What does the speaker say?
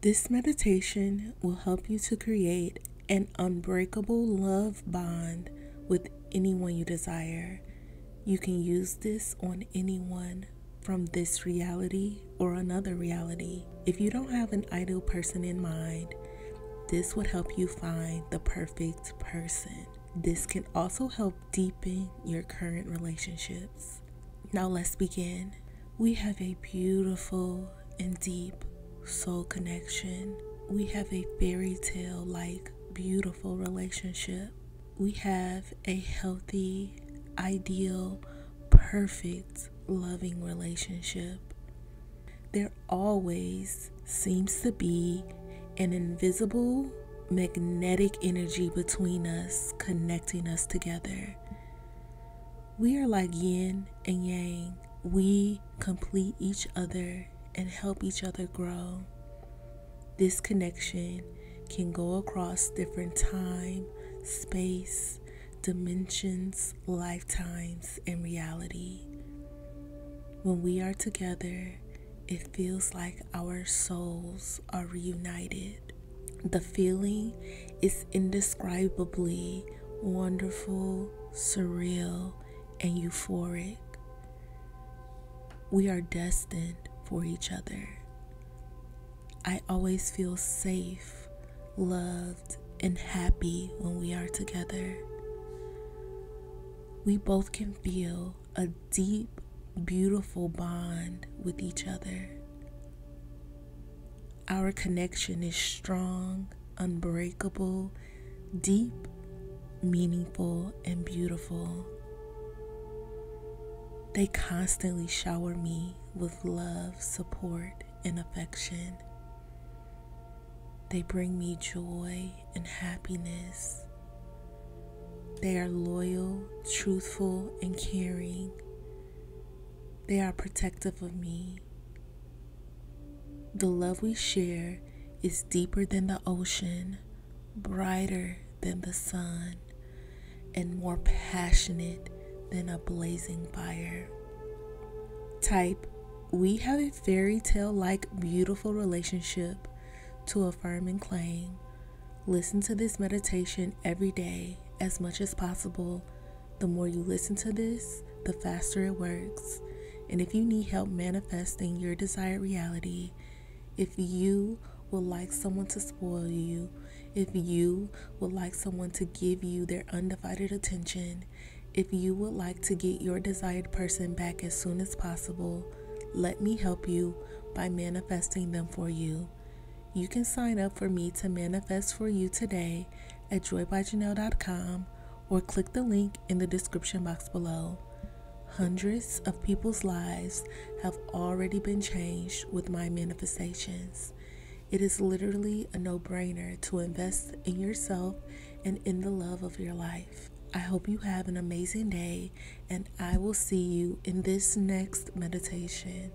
This meditation will help you to create an unbreakable love bond with anyone you desire. You can use this on anyone from this reality or another reality. If you don't have an ideal person in mind, this would help you find the perfect person. This can also help deepen your current relationships. Now let's begin. We have a beautiful and deep soul connection. We have a fairy tale like beautiful relationship. We have a healthy, ideal, perfect, loving relationship. There always seems to be an invisible, magnetic energy between us, connecting us together. We are like yin and yang. We complete each other and help each other grow. This connection can go across different time, space, dimensions, lifetimes, and reality. When we are together, it feels like our souls are reunited. The feeling is indescribably wonderful, surreal, and euphoric. We are destined for each other. I always feel safe, loved, and happy when we are together. We both can feel a deep, beautiful bond with each other. Our connection is strong, unbreakable, deep, meaningful, and beautiful. They constantly shower me with love, support, and affection. They bring me joy and happiness. They are loyal, truthful, and caring. They are protective of me. The love we share is deeper than the ocean, brighter than the sun, and more passionate than a blazing fire. Type, we have a fairy tale like beautiful relationship to affirm and claim. Listen to this meditation every day as much as possible. The more you listen to this, the faster it works. And if you need help manifesting your desired reality, if you would like someone to spoil you, if you would like someone to give you their undivided attention, if you would like to get your desired person back as soon as possible, let me help you by manifesting them for you. You can sign up for me to manifest for you today at joybyjanell.com or click the link in the description box below. Hundreds of people's lives have already been changed with my manifestations. It is literally a no-brainer to invest in yourself and in the love of your life. I hope you have an amazing day, and I will see you in this next meditation.